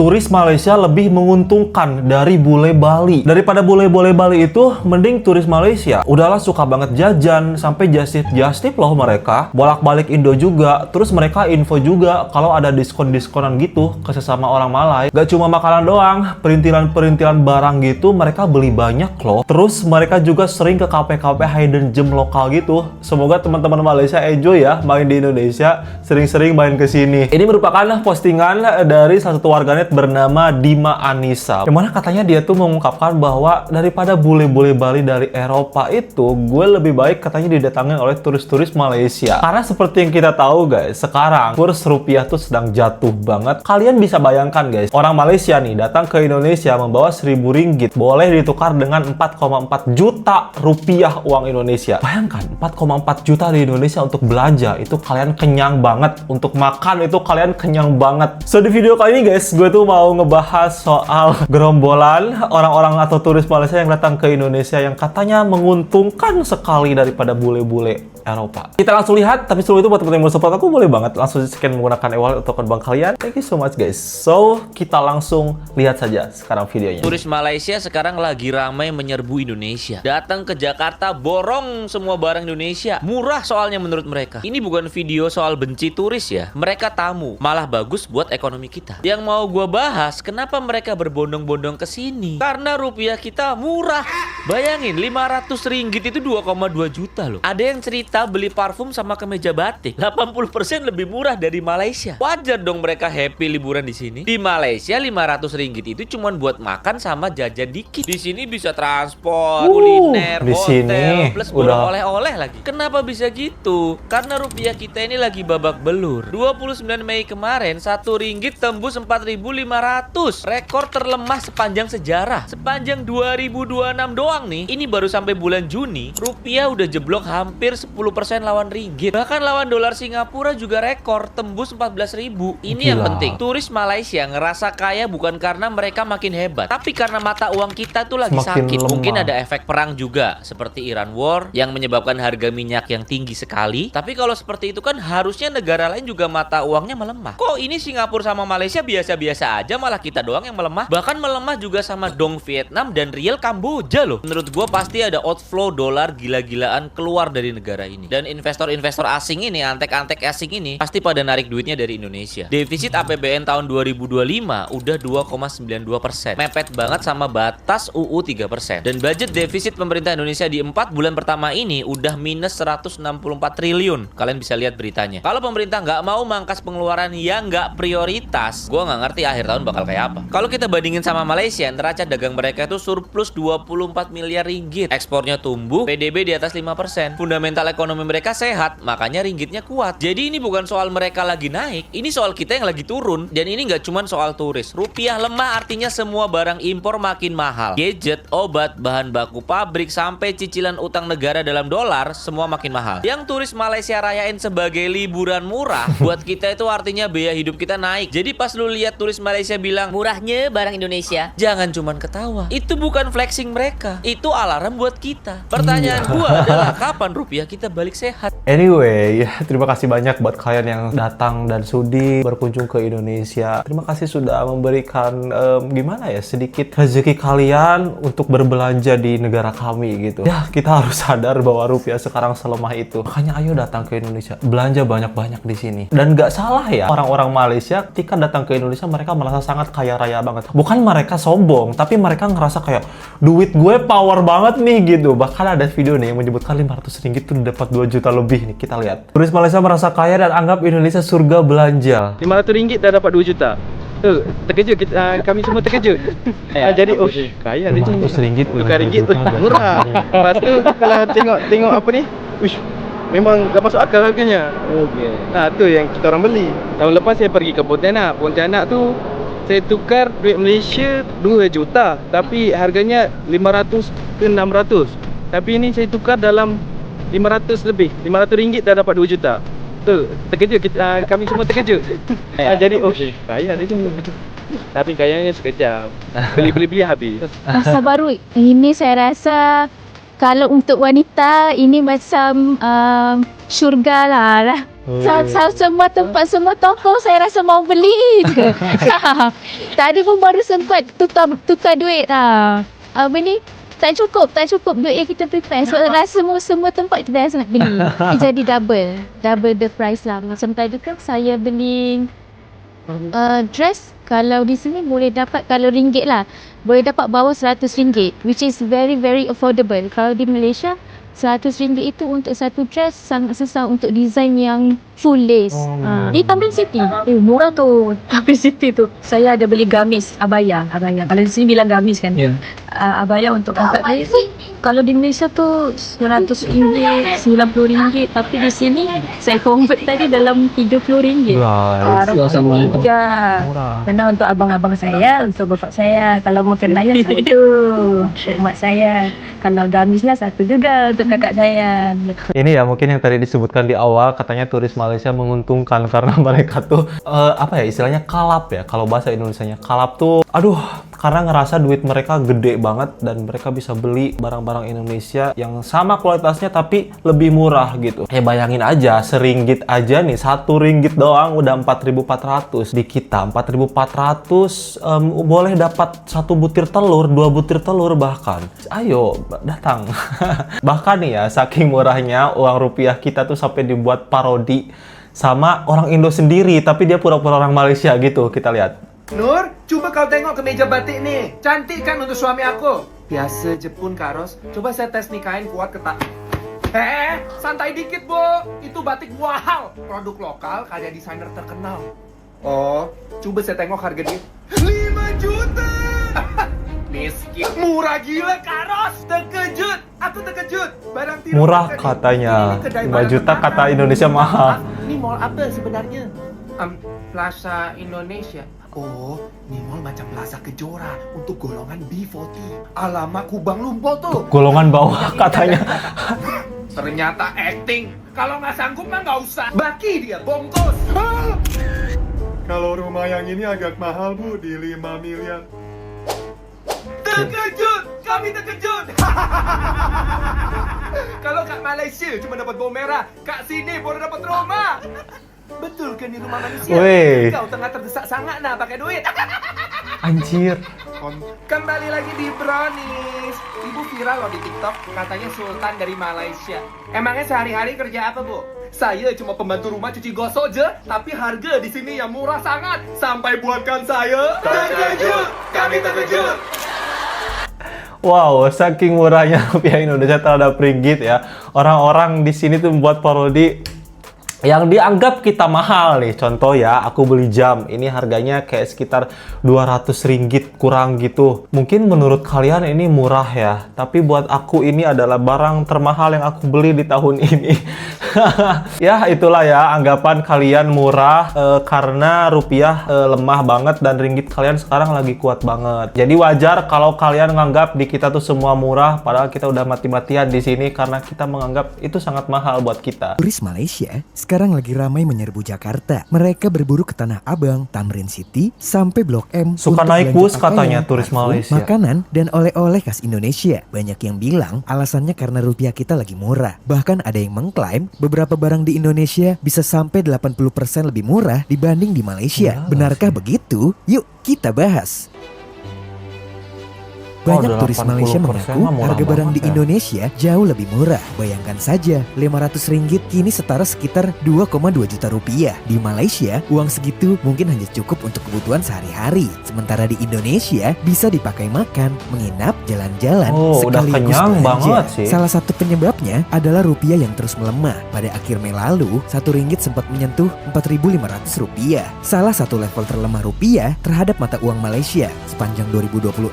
turis Malaysia lebih menguntungkan dari bule Bali. Daripada bule-bule Bali itu, mending turis Malaysia. Udahlah suka banget jajan, sampai just tip loh mereka. Bolak-balik Indo juga, terus mereka info juga kalau ada diskon-diskonan gitu ke sesama orang Malay. Gak cuma makanan doang, perintilan-perintilan barang gitu mereka beli banyak loh. Terus mereka juga sering ke kafe-kafe hidden gem lokal gitu. Semoga teman-teman Malaysia enjoy ya main di Indonesia, sering-sering main ke sini. Ini merupakan postingan dari salah satu warganet bernama Dima Anissa, yang mana katanya dia tuh mengungkapkan bahwa daripada bule-bule Bali dari Eropa itu, gue lebih baik katanya didatangin oleh turis-turis Malaysia. Karena seperti yang kita tahu guys, sekarang kurs rupiah tuh sedang jatuh banget. Kalian bisa bayangkan guys, orang Malaysia nih datang ke Indonesia membawa 1.000 ringgit, boleh ditukar dengan 4,4 juta rupiah uang Indonesia. Bayangkan 4,4 juta di Indonesia untuk belanja, itu kalian kenyang banget. Untuk makan itu kalian kenyang banget. So di video kali ini guys, gue tuh mau ngebahas soal gerombolan orang-orang atau turis Malaysia yang datang ke Indonesia yang katanya menguntungkan sekali daripada bule-bule Eropa. Kita langsung lihat, tapi sebelum itu buat teman-teman yang mau support aku, boleh banget langsung scan menggunakan e-wallet atau bank kalian. Thank you so much guys. So, kita langsung lihat saja sekarang videonya. Turis Malaysia sekarang lagi ramai menyerbu Indonesia. Datang ke Jakarta, borong semua barang Indonesia. Murah soalnya menurut mereka. Ini bukan video soal benci turis ya. Mereka tamu, malah bagus buat ekonomi kita. Yang mau gue bahas, kenapa mereka berbondong-bondong ke sini? Karena rupiah kita murah. Bayangin, 500 ringgit itu 2,2 juta loh. Ada yang cerita beli parfum sama kemeja batik 80% lebih murah dari Malaysia. Wajar dong mereka happy liburan di sini. Di Malaysia 500 ringgit itu cuma buat makan sama jajan dikit. Di sini bisa transport, kuliner, di hotel, sini plus udah oleh-oleh lagi. Kenapa bisa gitu? Karena rupiah kita ini lagi babak belur. 29 Mei kemarin 1 ringgit tembus 4.500. Rekor terlemah sepanjang sejarah. Sepanjang 2026 doang nih. Ini baru sampai bulan Juni, rupiah udah jeblok hampir 10% lawan ringgit. Bahkan lawan dolar Singapura juga rekor tembus 14.000. Ini yang penting. Turis Malaysia ngerasa kaya bukan karena mereka makin hebat, tapi karena mata uang kita tuh lagi semakin sakit. lemah. Mungkin ada efek perang juga, seperti Iran War yang menyebabkan harga minyak yang tinggi sekali. Tapi kalau seperti itu kan harusnya negara lain juga mata uangnya melemah. Kok ini Singapura sama Malaysia biasa-biasa aja, malah kita doang yang melemah? Bahkan melemah juga sama dong Vietnam dan riel Kamboja loh. Menurut gua pasti ada outflow dolar gila-gilaan keluar dari negara ini. Dan investor-investor asing ini, antek-antek asing ini pasti pada narik duitnya dari Indonesia. Defisit APBN tahun 2025 udah 2,92%. Mepet banget sama batas UU 3%. Dan budget defisit pemerintah Indonesia di 4 bulan pertama ini udah minus 164 triliun. Kalian bisa lihat beritanya. Kalau pemerintah nggak mau mangkas pengeluaran yang nggak prioritas, gua nggak ngerti akhir tahun bakal kayak apa. Kalau kita bandingin sama Malaysia, neraca dagang mereka itu surplus 24 miliar ringgit. Ekspornya tumbuh, PDB di atas 5%. Fundamental ekonomi mereka sehat, makanya ringgitnya kuat. Jadi ini bukan soal mereka lagi naik, ini soal kita yang lagi turun. Dan ini nggak cuma soal turis. Rupiah lemah artinya semua barang impor makin mahal. Gadget, obat, bahan baku pabrik, sampai cicilan utang negara dalam dolar, semua makin mahal. Yang turis Malaysia rayain sebagai liburan murah, buat kita itu artinya biaya hidup kita naik. Jadi pas lu lihat turis Malaysia bilang, murahnya barang Indonesia, jangan cuman ketawa. Itu bukan flexing mereka, itu alarm buat kita. Pertanyaan gua adalah, kapan rupiah kita balik sehat? Anyway, terima kasih banyak buat kalian yang datang dan sudi berkunjung ke Indonesia. Terima kasih sudah memberikan gimana ya, sedikit rezeki kalian untuk berbelanja di negara kami gitu. Ya, kita harus sadar bahwa rupiah sekarang selemah itu. Makanya ayo datang ke Indonesia, belanja banyak-banyak di sini. Dan nggak salah ya, orang-orang Malaysia ketika datang ke Indonesia mereka merasa sangat kaya raya banget. Bukan mereka sombong, tapi mereka ngerasa kayak duit gue power banget nih gitu. Bahkan ada video nih yang menyebutkan 500 ringgit tuh dapat 2 juta lebih nih, kita lihat. Turis Malaysia merasa kaya dan anggap Indonesia surga belanja. 500 ringgit dah dapat 2 juta. Tu, terkejut kita, kami semua terkejut. Jadi oh, kaya ni. 500 ringgit Tukar ringgit tu murah. Lepas tu kalau tengok apa ni? Uish, memang tak masuk akal harganya. Okey. Nah, tu yang kita orang beli. Tahun lepas saya pergi ke Pontianak. Pontianak tu saya tukar duit Malaysia 2 juta, tapi harganya 500 ke 600. Tapi ini saya tukar dalam 500 lebih. 500 ringgit dah dapat 2 juta. Tu, terkejut kita, kami semua terkejut. Jadi oh, kaya dia tu. Tapi kayanya sekejap. Beli habis. Rasa baru ini saya rasa kalau untuk wanita ini macam syurga lah. Semua tempat, semua toko saya rasa mau beli je. Tadi pun baru sempat tukar duit lah. Apa ni? Tak cukup duit yang kita prepare. So rasa semua tempat kita rasa nak beli. Jadi double the price lah. Macam tadi kan saya beli dress, kalau di sini boleh dapat, kalau ringgit lah, boleh dapat bawah RM100, which is very very affordable. Kalau di Malaysia RM100 itu untuk satu dress sangat susah untuk design yang full lace. Di Tamrin City. Murah tu. Tamrin City tu. Saya ada beli gamis, abaya. Kalau di sini bilang gamis kan. Abaya untuk angkat lace. Kalau di Malaysia tu RM100, RM90. Tapi di sini saya convert tadi dalam RM30. Sama. Ya. Karena untuk abang-abang saya, untuk bapak saya. Kalau mau kenanya satu. Mak saya. Kalau gamisnya satu juga untuk kakak saya. Ini ya mungkin yang tadi disebutkan di awal, katanya turis Malaysia menguntungkan karena mereka tuh apa ya istilahnya, kalap ya. Kalau bahasa Indonesianya kalap tuh, aduh, karena ngerasa duit mereka gede banget dan mereka bisa beli barang-barang Indonesia yang sama kualitasnya tapi lebih murah gitu. Ya bayangin aja, seringgit aja nih, RM1 doang udah 4.400. Di kita 4.400 boleh dapat 1 butir telur, 2 butir telur bahkan. Ayo datang. Bahkan nih ya, saking murahnya uang rupiah kita tuh sampai dibuat parodi sama orang Indo sendiri, tapi dia pura-pura orang Malaysia gitu. Kita lihat. Nur, coba kau tengok kemeja batik nih. Cantik kan untuk suami aku? Biasa je pun, Kak Ros. Coba saya tes nih kain kuat ketak. Santai dikit, Bo. Itu batik wow. Produk lokal karya desainer terkenal. Oh, coba saya tengok harga dia. 5 juta! Miskin. Murah gila, Kak Ros. Terkejut. Aku terkejut. Barang tiru Murah katanya. 5 juta kata Indonesia mahal. Ini mall apa sebenarnya? Plaza Indonesia. Oh, ini mall macam Plaza Kejora untuk golongan B40. Alamak, Kubang Lumpur tuh. Golongan bawah katanya. Ternyata acting. Kalau nggak sanggup mah nggak usah. Baki dia, bongkos. Kalau rumah yang ini agak mahal Bu, di 5 miliar. Terkejut, kami terkejut. Kalau kat Malaysia cuma dapat bawang merah, kat sini boleh dapat rumah. Betul ke ni rumah manusia? Wey. Kau tengah terdesak sangat nak pakai duit. Anjir. Kembali lagi di Brownies. Ibu viral loh di TikTok, katanya Sultan dari Malaysia. Emangnya sehari-hari kerja apa, Bu? Saya cuma pembantu rumah cuci gosok je, tapi harga di sini yang murah sangat. Sampai buatkan saya terkejut. Kami terkejut. Wow, saking murahnya rupiah Indonesia terhadap ringgit ya. Orang-orang di sini tuh membuat parodi yang dianggap kita mahal nih. Contoh ya, aku beli jam, ini harganya kayak sekitar RM200 kurang gitu. Mungkin menurut kalian ini murah ya, tapi buat aku ini adalah barang termahal yang aku beli di tahun ini. Ya itulah ya, anggapan kalian murah karena rupiah lemah banget dan ringgit kalian sekarang lagi kuat banget. Jadi wajar kalau kalian nganggap di kita tuh semua murah, padahal kita udah mati-matian di sini karena kita menganggap itu sangat mahal buat kita. Turis Malaysia sekarang lagi ramai menyerbu Jakarta. Mereka berburu ke Tanah Abang, Tamrin City, sampai Blok M. Suka untuk naik belanja bus katanya pakaian, turis parfum, Malaysia. makanan, dan oleh-oleh khas Indonesia. Banyak yang bilang alasannya karena rupiah kita lagi murah. Bahkan ada yang mengklaim beberapa barang di Indonesia bisa sampai 80% lebih murah dibanding di Malaysia. Ya, Benarkah begitu? Yuk kita bahas. Banyak turis Malaysia mengaku harga barang di Indonesia jauh lebih murah. Bayangkan saja, RM500 kini setara sekitar 2,2 juta rupiah. Di Malaysia, uang segitu mungkin hanya cukup untuk kebutuhan sehari-hari. Sementara di Indonesia, bisa dipakai makan, menginap, jalan-jalan, udah kenyang banget sih. Salah satu penyebabnya adalah rupiah yang terus melemah. Pada akhir Mei lalu, RM1 sempat menyentuh RM4.500. Salah satu level terlemah rupiah terhadap mata uang Malaysia. Sepanjang 2026,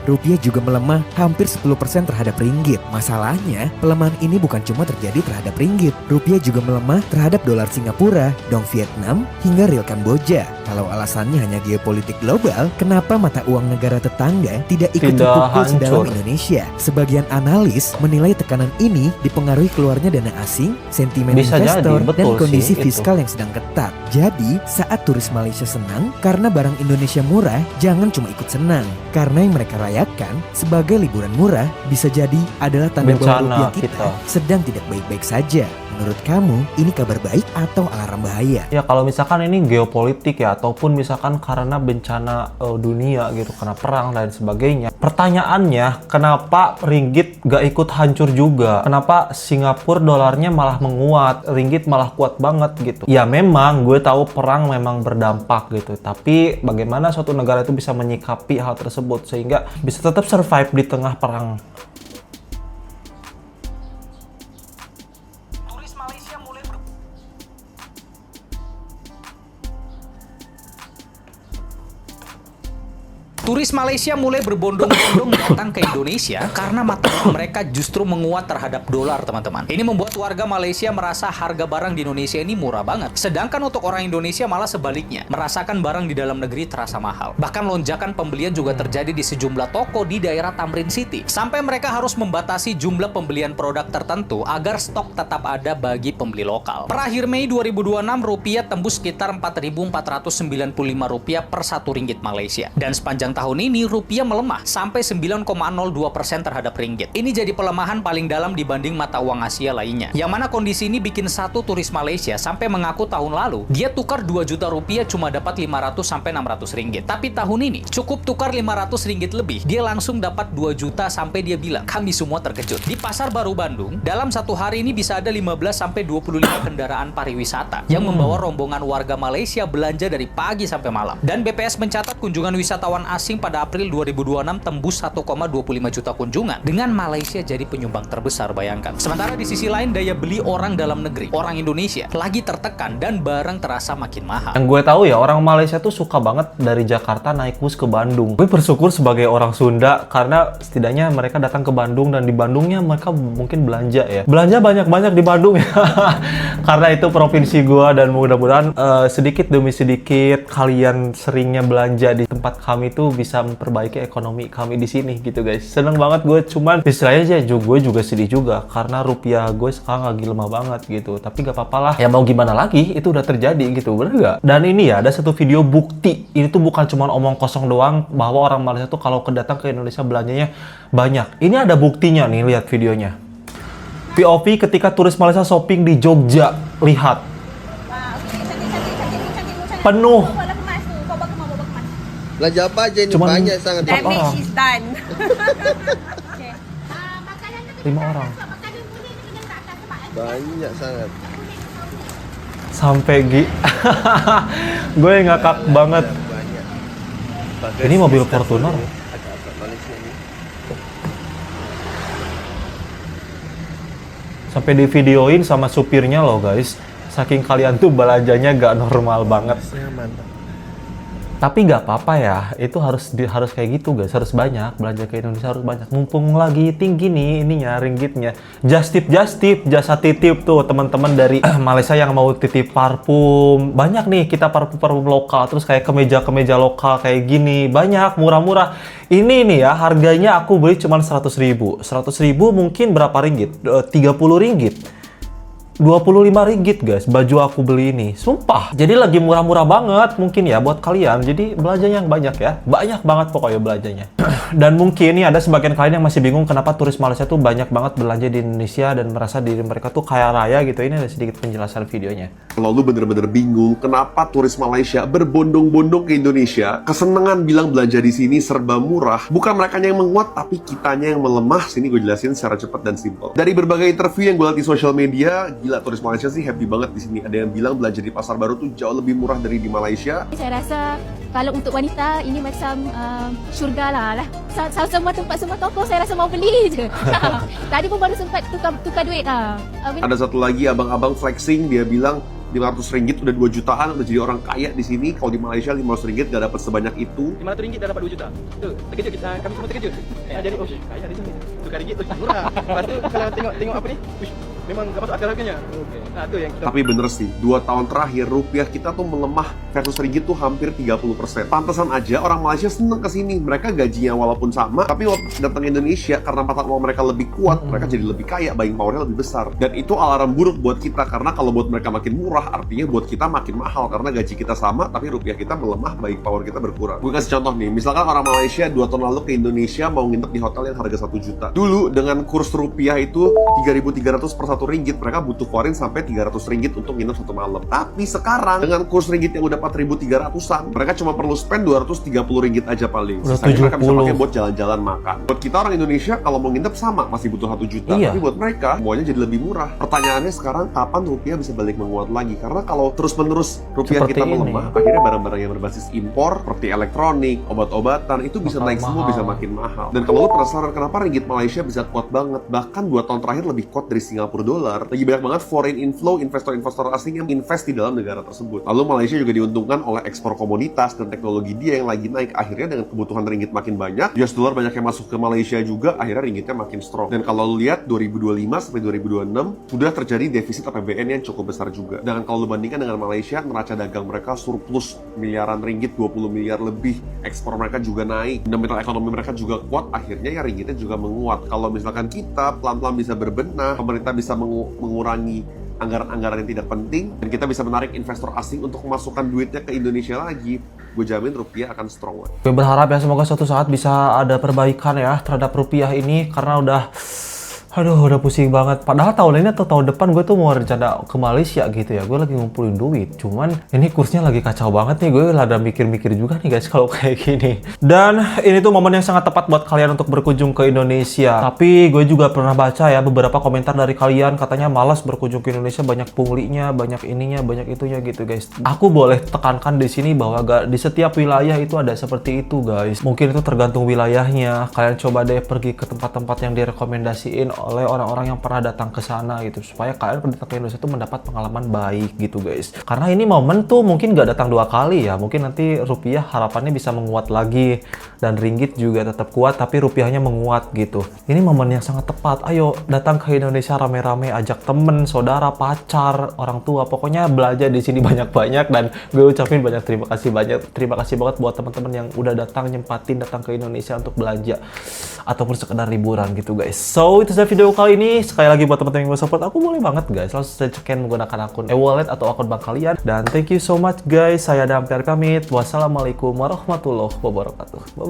rupiah juga melemah hampir 10% terhadap ringgit. Masalahnya, pelemahan ini bukan cuma terjadi terhadap ringgit. Rupiah juga melemah terhadap dolar Singapura, dong Vietnam, hingga riel Kamboja. Kalau alasannya hanya geopolitik global, kenapa mata uang negara tetangga tidak ikut Tidak dipukul sedalam hancur. Indonesia? Sebagian analis menilai tekanan ini dipengaruhi keluarnya dana asing, sentimen Bisa investor, jadi, dan betul kondisi sih, itu. fiskal yang sedang ketat. Jadi, saat turis Malaysia senang karena barang Indonesia murah, jangan cuma ikut senang. Karena yang mereka rayakan sebagai liburan murah bisa jadi adalah tanda bahwa Bencana rupiah kita kita. sedang tidak baik-baik saja. Menurut kamu, ini kabar baik atau alarm bahaya? Ya kalau misalkan ini geopolitik ya, ataupun misalkan karena bencana dunia gitu, karena perang dan sebagainya. Pertanyaannya, kenapa ringgit gak ikut hancur juga? Kenapa Singapura dolarnya malah menguat, ringgit malah kuat banget gitu? Ya memang gue tahu perang memang berdampak gitu, tapi bagaimana suatu negara itu bisa menyikapi hal tersebut sehingga bisa tetap survive di tengah perang? Turis Malaysia mulai berbondong-bondong datang ke Indonesia karena mata uang mereka justru menguat terhadap dolar, teman-teman. Ini membuat warga Malaysia merasa harga barang di Indonesia ini murah banget. Sedangkan untuk orang Indonesia malah sebaliknya, merasakan barang di dalam negeri terasa mahal. Bahkan lonjakan pembelian juga terjadi di sejumlah toko di daerah Tamrin City. Sampai mereka harus membatasi jumlah pembelian produk tertentu agar stok tetap ada bagi pembeli lokal. Per akhir Mei 2026, rupiah tembus sekitar Rp4.495 per 1 ringgit Malaysia. Dan sepanjang tahun ini rupiah melemah sampai 9,02% terhadap ringgit. Ini jadi pelemahan paling dalam dibanding mata uang Asia lainnya. Yang mana kondisi ini bikin satu turis Malaysia sampai mengaku tahun lalu dia tukar 2 juta rupiah cuma dapat 500 sampai 600 ringgit. Tapi tahun ini cukup tukar 500 ringgit lebih, dia langsung dapat 2 juta sampai dia bilang, "Kami semua terkejut." Di Pasar Baru Bandung, dalam satu hari ini bisa ada 15 sampai 25 kendaraan pariwisata yang membawa rombongan warga Malaysia belanja dari pagi sampai malam. Dan BPS mencatat kunjungan wisatawan asing pada April 2026 tembus 1,25 juta kunjungan, dengan Malaysia jadi penyumbang terbesar, bayangkan. Sementara di sisi lain daya beli orang dalam negeri, orang Indonesia lagi tertekan dan barang terasa makin mahal. Yang gue tahu ya, orang Malaysia tuh suka banget dari Jakarta naik bus ke Bandung. Gue bersyukur sebagai orang Sunda karena setidaknya mereka datang ke Bandung, dan di Bandungnya mereka mungkin belanja ya. Belanja banyak-banyak di Bandung ya. Karena itu provinsi gue, dan mudah-mudahan sedikit demi sedikit kalian seringnya belanja di tempat kami tuh bisa memperbaiki ekonomi kami di sini gitu guys. Seneng banget gue, cuman istilahnya aja gue juga sedih juga karena rupiah gue sekarang lagi lemah banget gitu. Tapi gak apa-apa lah, ya mau gimana lagi, itu udah terjadi gitu, bener gak? Dan ini ya, ada satu video bukti, ini tuh bukan cuma omong kosong doang bahwa orang Malaysia tuh kalau datang ke Indonesia belanjanya banyak. Ini ada buktinya nih, lihat videonya. POV ketika turis Malaysia shopping di Jogja, lihat. Penuh. Belanja apa aja ini? Cuman Banyak sangat. 4 orang. 5 orang. Banyak sangat. Sampai gue ngakak banget. Banyak. Ini mobil Fortuner. Agak-agak Malaysia ini. Sampai di videoin sama supirnya loh guys. Saking kalian tuh belanjanya gak normal banget. Mantap. Tapi nggak apa-apa ya, itu harus kayak gitu guys, harus banyak, belanja ke Indonesia harus banyak. Mumpung lagi tinggi nih ininya, ringgitnya. Just tip, jasa titip tuh teman-teman dari Malaysia yang mau titip parfum. Banyak nih kita parfum lokal, terus kayak kemeja lokal kayak gini, banyak, murah-murah. Ini nih ya, harganya aku beli cuma 100.000. 100.000 mungkin berapa ringgit? 30 ringgit. 25 ringgit guys, baju aku beli ini. Sumpah. Jadi lagi murah-murah banget mungkin ya buat kalian. Jadi belanjanya yang banyak ya. Banyak banget pokoknya belanjanya. Dan mungkin ini ada sebagian kalian yang masih bingung kenapa turis Malaysia tuh banyak banget belanja di Indonesia dan merasa diri mereka tuh kaya raya gitu. Ini ada sedikit penjelasan videonya. Kalau lu bener-bener bingung kenapa turis Malaysia berbondong-bondong ke Indonesia, kesenangan bilang belanja di sini serba murah, bukan mereka yang menguat tapi kitanya yang melemah. Sini gue jelasin secara cepat dan simpel. Dari berbagai interview yang gue lihat di sosial media, gila turis Malaysia sih happy banget di sini. Ada yang bilang belanja di Pasar Baru tuh jauh lebih murah dari di Malaysia. Saya rasa kalau untuk wanita ini macam syurga lah. Semua tempat, semua toko saya rasa mau beli je. Tadi pun baru sempat tukar duit lah. Ada satu lagi abang-abang flexing, dia bilang 500 ringgit udah 2 jutaan, udah jadi orang kaya di sini. Kalau di Malaysia 500 ringgit gak dapat sebanyak itu. 500 ringgit dah dapat 2 juta. Tuh, terkejut kita, kami semua terkejut. Jadi kaya di sini. Tukar ringgit tu murah. Lepas tu kalau tengok apa ni? Uish, memang gak masuk akal harganya. Nah itu yang kita... Tapi bener sih, 2 tahun terakhir rupiah kita tuh melemah versus ringgit tuh hampir 30%. Pantesan aja orang Malaysia seneng kesini. Mereka gajinya walaupun sama, tapi waktu datang ke Indonesia karena mata uang mereka lebih kuat, mereka jadi lebih kaya, buying powernya lebih besar. Dan itu alarm buruk buat kita, karena kalau buat mereka makin murah, artinya buat kita makin mahal. Karena gaji kita sama, tapi rupiah kita melemah, buying power kita berkurang. Gue kasih contoh nih, misalkan orang Malaysia 2 tahun lalu ke Indonesia mau nginep di hotel yang harga 1 juta. Dulu dengan kurs rupiah itu 3.300 per 1 ringgit, mereka butuh keluarin sampai 300 ringgit untuk nginep 1 malam. Tapi sekarang dengan kurs ringgit yang udah 4.300-an, mereka cuma perlu spend 230 ringgit aja paling. Sisanya mereka bisa pakai buat jalan-jalan makan. Buat kita orang Indonesia kalau mau nginep sama masih butuh 1 juta. Iya. Tapi buat mereka semuanya jadi lebih murah. Pertanyaannya sekarang kapan rupiah bisa balik menguat lagi? Karena kalau terus-menerus rupiah Seperti kita ini. melemah, akhirnya barang-barang yang berbasis impor seperti elektronik, obat-obatan itu bisa Bakal naik semua, mahal. bisa makin mahal. Dan kalau lu penasaran kenapa ringgit Malaysia bisa kuat banget, bahkan 2 tahun terakhir lebih kuat dari Singapura dolar, lagi banyak banget foreign inflow, investor-investor asing yang invest di dalam negara tersebut. Lalu Malaysia juga diuntungkan oleh ekspor komoditas dan teknologi dia yang lagi naik. Akhirnya dengan kebutuhan ringgit makin banyak, US dollar banyak yang masuk ke Malaysia juga, akhirnya ringgitnya makin strong. Dan kalau lu lihat 2025 sampai 2026 sudah terjadi defisit APBN yang cukup besar juga. Dan kalau lu bandingkan dengan Malaysia, neraca dagang mereka surplus miliaran ringgit, 20 miliar lebih. Ekspor mereka juga naik, fundamental ekonomi mereka juga kuat, akhirnya ya ringgitnya juga menguat. Kalau misalkan kita pelan-pelan bisa berbenah, pemerintah bisa mengurangi anggaran-anggaran yang tidak penting, dan kita bisa menarik investor asing untuk memasukkan duitnya ke Indonesia lagi, gue jamin rupiah akan strong. Gue berharap ya semoga suatu saat bisa ada perbaikan ya terhadap rupiah ini, karena udah pusing banget. Padahal tahun ini atau tahun depan gue tuh mau rencana ke Malaysia gitu ya. Gue lagi ngumpulin duit. Cuman ini kursnya lagi kacau banget nih. Gue lada mikir-mikir juga nih guys kalau kayak gini. Dan ini tuh momen yang sangat tepat buat kalian untuk berkunjung ke Indonesia. Tapi gue juga pernah baca ya beberapa komentar dari kalian, katanya malas berkunjung ke Indonesia, banyak punglinya, banyak ininya, banyak itunya gitu guys. Aku boleh tekankan di sini bahwa di setiap wilayah itu ada seperti itu guys. Mungkin itu tergantung wilayahnya. Kalian coba deh pergi ke tempat-tempat yang direkomendasiin oleh orang-orang yang pernah datang ke sana gitu, supaya kalian pada datang ke Indonesia itu mendapat pengalaman baik gitu guys. Karena ini momen tuh mungkin gak datang 2 kali ya, mungkin nanti rupiah harapannya bisa menguat lagi dan ringgit juga tetap kuat tapi rupiahnya menguat gitu. Ini momen yang sangat tepat. Ayo datang ke Indonesia rame-rame, ajak temen, saudara, pacar, orang tua, pokoknya belajar di sini banyak-banyak. Dan gue ucapin banyak terima kasih banget buat teman-teman yang udah datang ke Indonesia untuk belanja ataupun sekedar liburan gitu guys. So itu saja video kali ini. Sekali lagi buat teman-teman yang mau support aku, boleh banget guys langsung cekin menggunakan akun e-wallet atau akun bank kalian. Dan thank you so much guys. Saya Dampir pamit. Wassalamualaikum warahmatullahi wabarakatuh. Bye bye.